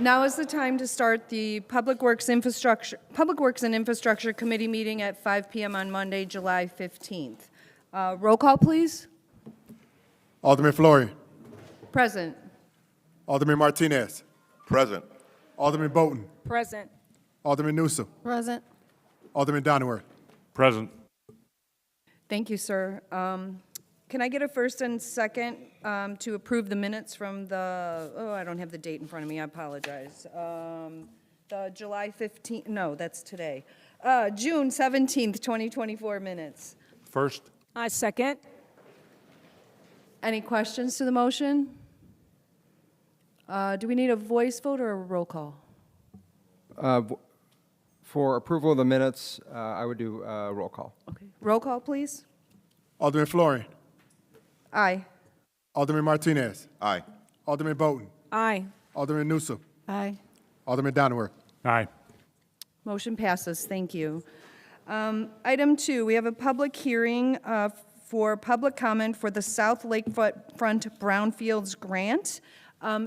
Now is the time to start the Public Works and Infrastructure Committee meeting at 5 p.m. on Monday, July 15th. Roll call, please. Alderman Florian. Present. Alderman Martinez. Present. Alderman Bolton. Present. Alderman Newsom. Present. Alderman Donworth. Present. Thank you, sir. Can I get a first and second to approve the minutes from the, I don't have the date in front of me, I apologize. The July 15th, no, that's today. June 17th, 2024 minutes. First. I second. Any questions to the motion? Do we need a voice vote or a roll call? For approval of the minutes, I would do roll call. Okay. Roll call, please. Alderman Florian. Aye. Alderman Martinez. Aye. Alderman Bolton. Aye. Alderman Newsom. Aye. Alderman Donworth. Aye. Motion passes. Thank you. Item 2, we have a public hearing for public comment for the South Lakefront Brownfields Grant.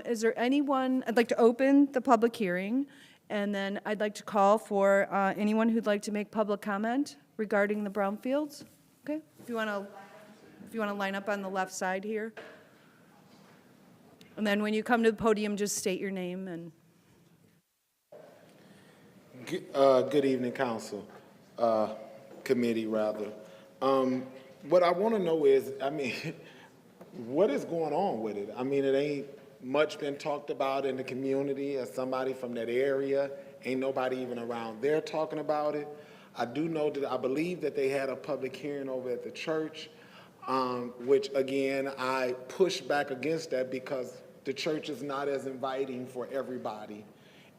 Is there anyone, I'd like to open the public hearing, and then I'd like to call for anyone who'd like to make public comment regarding the brownfields. Okay, if you want to line up on the left side here. And then when you come to the podium, just state your name and. Good evening, council, committee rather. What I want to know is, what is going on with it? It ain't much been talked about in the community. As somebody from that area, ain't nobody even around there talking about it. I do know that I believe that they had a public hearing over at the church, which again, I push back against that because the church is not as inviting for everybody.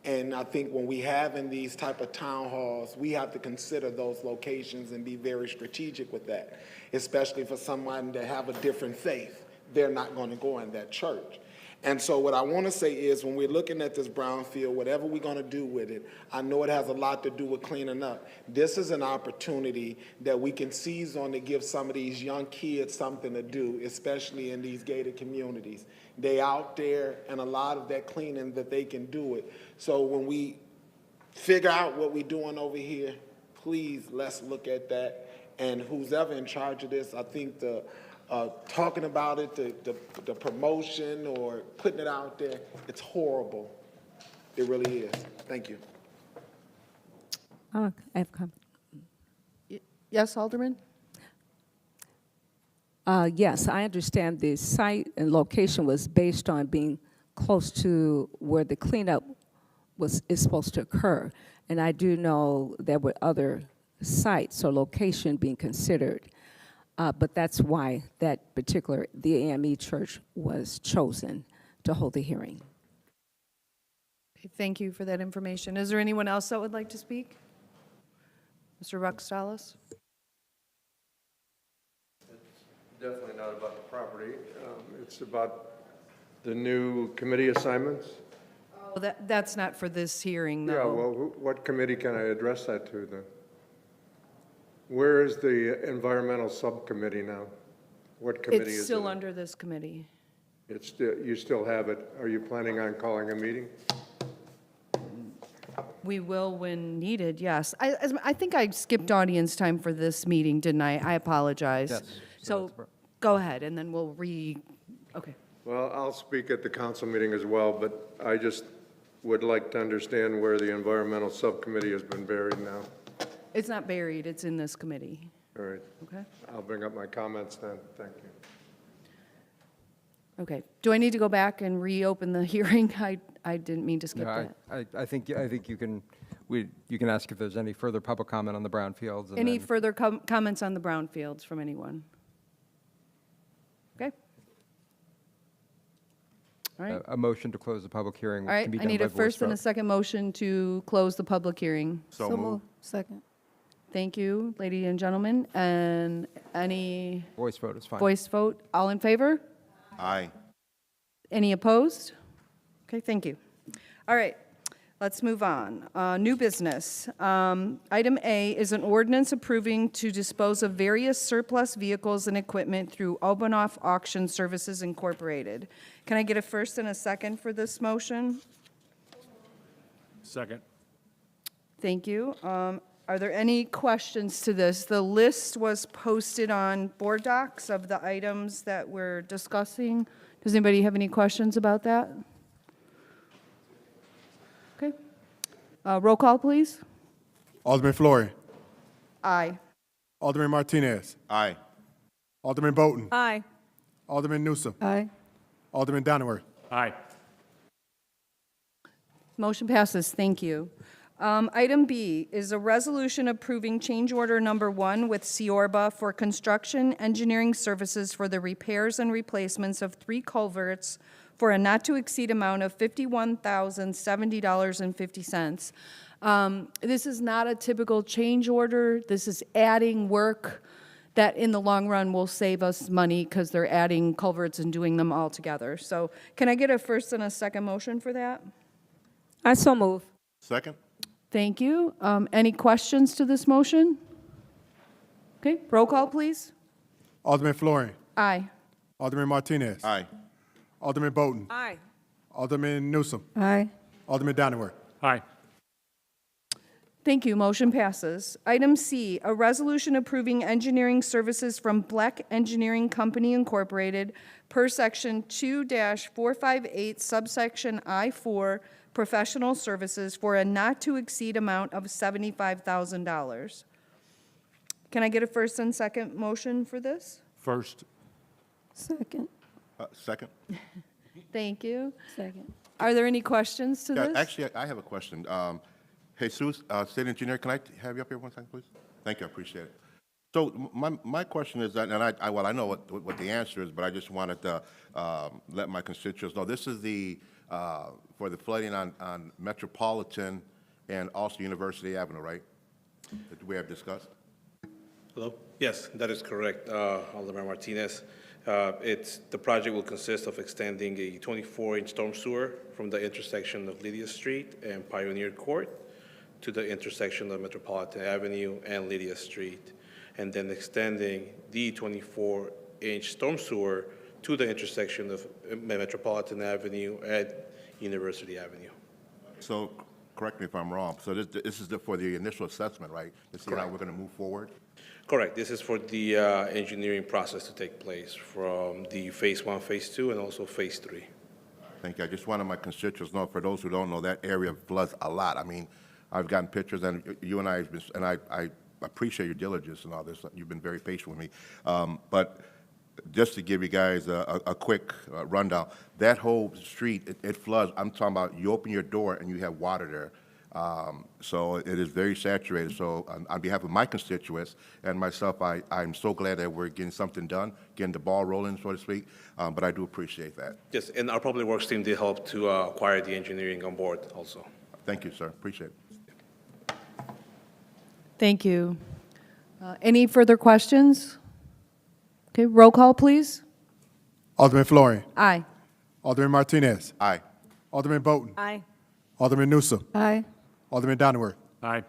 And I think when we have in these type of town halls, we have to consider those locations and be very strategic with that, especially for someone to have a different faith. They're not going to go in that church. And so what I want to say is when we're looking at this brownfield, whatever we're going to do with it, I know it has a lot to do with cleaning up. This is an opportunity that we can seize on to give some of these young kids something to do, especially in these gated communities. They out there, and a lot of that cleaning that they can do it. So when we figure out what we're doing over here, please let's look at that. And who's ever in charge of this, I think the talking about it, the promotion or putting it out there, it's horrible. It really is. Thank you. I have a comment. Yes, Alderman? Yes, I understand the site and location was based on being close to where the cleanup is supposed to occur. And I do know there were other sites or location being considered. But that's why that particular, the AME church was chosen to hold the hearing. Thank you for that information. Is there anyone else that would like to speak? Mr. Ruxtalis? It's definitely not about the property. It's about the new committee assignments. Oh, that's not for this hearing, though. Yeah, well, what committee can I address that to then? Where is the environmental subcommittee now? What committee is it? It's still under this committee. It's still, you still have it. Are you planning on calling a meeting? We will when needed, yes. I think I skipped audience time for this meeting, didn't I? I apologize. Yes. So go ahead, and then we'll okay. Well, I'll speak at the council meeting as well, but I just would like to understand where the environmental subcommittee has been buried now. It's not buried, it's in this committee. All right. Okay? I'll bring up my comments then. Thank you. Okay. Do I need to go back and reopen the hearing? I didn't mean to skip No, that. I think you can ask if there's any further public comment on the brownfields. And Any then- further comments on the brownfields from anyone? Okay. All right. A motion to close the public hearing All right. can be I done need by a voice first and a vote. second motion to close the public hearing. So moved. Second. Thank you, ladies and gentlemen. And any Voice vote is fine. voice vote? All in favor? Aye. Any opposed? Okay, thank you. All right, let's move on. New business. Item A is an ordinance approving to dispose of various surplus vehicles and equipment through Obanoff Auction Services Incorporated. Can I get a first and a second for this motion? Second. Thank you. Are there any questions to this? The list was posted on board docs of the items that we're discussing. Does anybody have any questions about that? Okay. Roll call, please. Alderman Fleury. Aye. Alderman Martinez. Aye. Alderman Bolton. Aye. Alderman Newsom. Aye. Alderman Donowitz. Aye. Motion passes, thank you. Item B is a resolution approving change order number 1 with Ciorba for construction engineering services for the repairs and replacements of 3 culverts for a not-to-exceed amount of $51,070.50. This is not a typical change order. This is adding work that in the long run will save us money because they're adding culverts and doing them all together. So can I get a first and a second motion for that? I so move. Second. Thank you. Any questions to this motion? Okay, roll call, please. Alderman Fleury. Aye. Alderman Martinez. Aye. Alderman Bolton. Aye. Alderman Newsom. Aye. Alderman Donowitz. Aye. Thank you. Motion passes. Item C, a resolution approving engineering services from Black Engineering Company Incorporated per section 2-458 subsection I-4 professional services for a not-to-exceed amount of $75,000. Can I get a first and second motion for this? First. Second. Second. Thank you. Second. Are there any questions to Yeah, this? actually, I have a question. Jesus, State Engineer, can I have you up here one second, please? Thank you, I appreciate it. So my question is that, and I know what the answer is, but I just wanted to let my constituents know, this is the, for the flooding on Metropolitan and also University Avenue, right? That we have discussed? Hello? Yes, that is correct, Alderman Martinez. The project will consist of extending a 24-inch storm sewer from the intersection of Lydia Street and Pioneer Court to the intersection of Metropolitan Avenue and Lydia Street, and then extending the 24-inch storm sewer to the intersection of Metropolitan Avenue and University Avenue. So, correct me if I'm wrong, so this is for the initial assessment, right? To see how we're going to move forward? Correct. This is for the engineering process to take place from the Phase 1, Phase 2, and also Phase 3. Thank you. I just wanted my constituents to know, for those who don't know, that area floods a lot. I mean, I've gotten pictures, and you and I have been, and I appreciate your diligence and all this. You've been very patient with me. But just to give you guys a quick rundown, that whole street, it floods. I'm talking about you open your door and you have water there. So it is very saturated. So on behalf of my constituents and myself, I'm so glad that we're getting something done, getting the ball rolling, so to speak. But I do appreciate that. Yes, and our public works team did help to acquire the engineering on board also. Thank you, sir. Appreciate it. Thank you. Any further questions? Okay, roll call, please. Alderman Fleury. Aye. Alderman Martinez. Aye. Alderman Bolton. Aye. Alderman Newsom. Aye. Alderman Donowitz. Aye.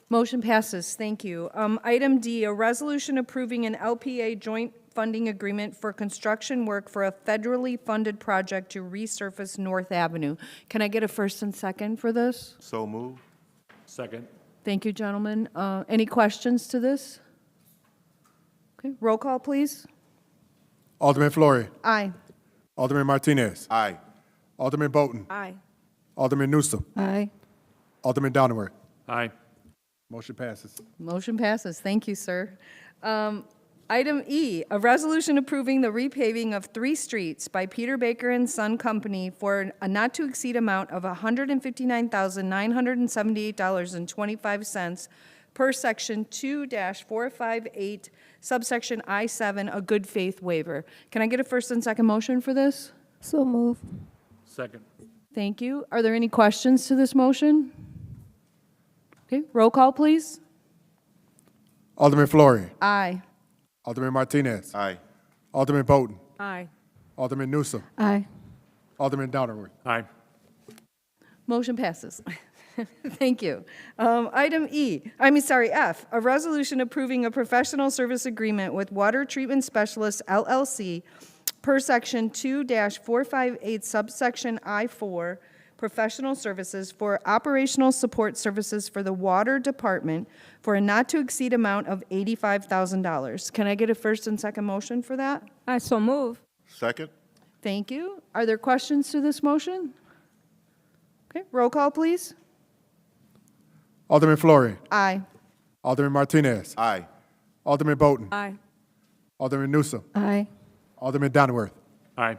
Motion passes. Thank you. Item D, a resolution approving an LPA joint funding agreement for construction work for a federally funded project to resurface North Avenue. Can I get a first and second for this? So move. Second. Thank you, gentlemen. Any questions to this? Okay, roll call, please. Alderman Fleury. Aye. Alderman Martinez. Aye. Alderman Bolton. Aye. Alderman Newsom. Aye. Alderman Donowitz. Aye. Motion passes. Motion passes. Thank you, sir. Item E, a resolution approving the repaving of 3 streets by Peter Baker and Son Company for a not-to-exceed amount of $159,978.25 per section 2-458, subsection I-7, a good faith waiver. Can I get a first and second motion for this? So move. Second. Thank you. Are there any questions to this motion? Okay, roll call, please. Alderman Fleury. Aye. Alderman Martinez. Aye. Alderman Bolton. Aye. Alderman Newsom. Aye. Alderman Donowitz. Aye. Motion passes. Thank you. Item F, a resolution approving a professional service agreement with Water Treatment Specialists LLC per section 2-458 subsection I-4 professional services for operational support services for the Water Department for a not-to-exceed amount of $85,000. Can I get a first and second motion for that? I so move. Second? Thank you. Are there questions to this motion? Okay, roll call, please. Alderman Fleury. Aye. Alderman Martinez. Aye. Alderman Bolton. Aye. Alderman Newsome. Aye. Alderman Donworth. Aye.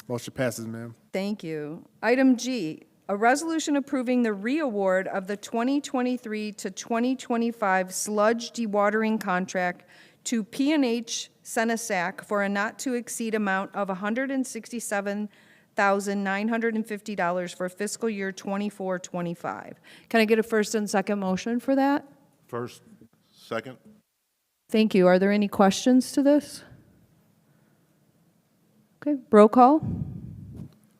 Motion passes, ma'am. Thank you. Item G, a resolution approving the reaward of the 2023 to 2025 sludge dewatering contract to P&H Senasac for a not-to-exceed amount of $167,950 for fiscal year 24-25. Can I get a first and second motion for that? First? Second? Thank you. Are there any questions to this? Okay, roll call.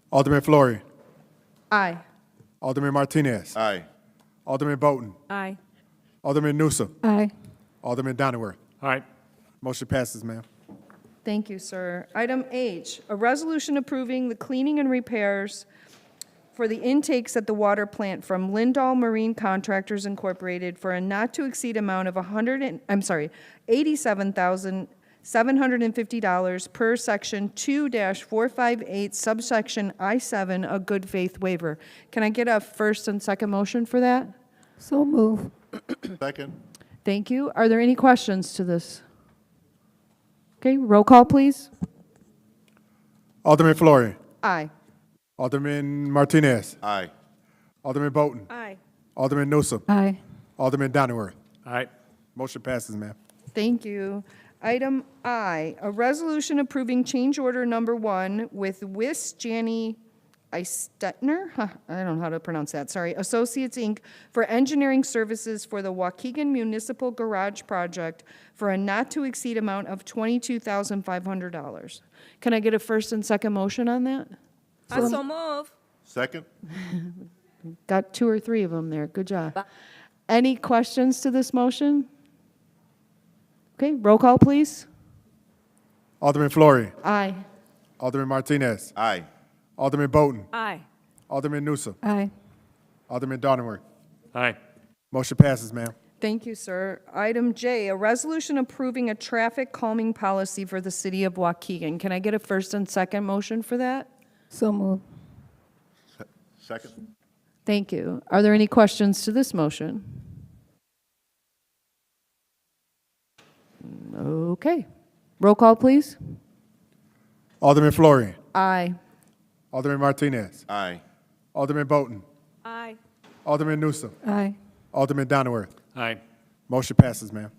Alderman Fleury. Aye. Alderman Martinez. Aye. Alderman Bolton. Aye. Alderman Newsome. Aye. Alderman Donworth. Aye. Motion passes, ma'am. Thank you, sir. Item H, a resolution approving the cleaning and repairs for the intakes at the water plant from Lindahl Marine Contractors Incorporated for a not-to-exceed amount of $87,750 per section 2-458 subsection I-7, a good faith waiver. Can I get a first and second motion for that? So move. Second? Thank you. Are there any questions to this? Okay, roll call, please. Alderman Fleury. Aye. Alderman Martinez. Aye. Alderman Bolton. Aye. Alderman Newsome. Aye. Alderman Donworth. Aye. Motion passes, ma'am. Thank you. Item I, a resolution approving change order number 1 with Jani Eistetner, I don't know how to pronounce that, sorry, Associates, Inc., for engineering services for the Waukegan Municipal Garage Project for a not-to-exceed amount of $22,500. Can I get a first and second motion on that? I so move. Second? Got 2 or 3 of them there. Good job. Any questions to this motion? Okay, roll call, please. Alderman Fleury. Aye. Alderman Martinez. Aye. Alderman Bolton. Aye. Alderman Newsome. Aye. Alderman Donworth. Aye. Motion passes, ma'am. Thank you, sir. Item J, a resolution approving a traffic calming policy for the city of Waukegan. Can I get a first and second motion for that? So move. Second? Thank you. Are there any questions to this motion? Okay. Roll call, please. Alderman Fleury. Aye. Alderman Martinez. Aye. Alderman Bolton. Aye. Alderman Newsome. Aye. Alderman Donworth. Aye. Motion passes, ma'am.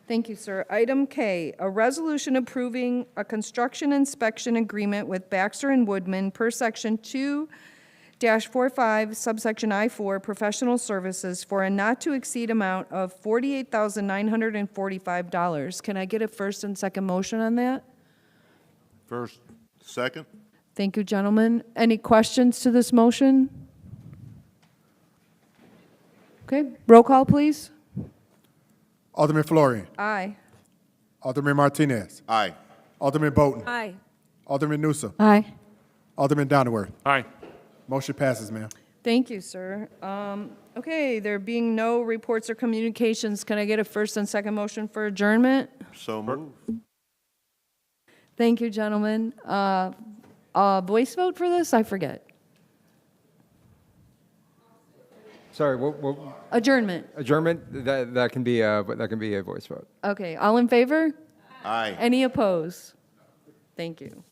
Thank you, sir. Item K, a resolution approving a construction inspection agreement with Baxter and Woodman per section 2-45 subsection I-4 professional services for a not-to-exceed amount of $48,945. Can I get a first and second motion on that? First? Second? Thank you, gentlemen. Any questions to this motion? Okay, roll call, please. Alderman Fleury. Aye. Alderman Martinez. Aye. Alderman Bolton. Aye. Alderman Newsome. Aye. Alderman Donworth. Aye. Motion passes, ma'am. Thank you, sir. Okay, there being no reports or communications, can I get a first and second motion for adjournment? So move. Thank you, gentlemen. Voice vote for this? I forget. Sorry, Adjournment. adjournment, that can be a voice vote. Okay, all in favor? Aye. Any opposed? Thank you.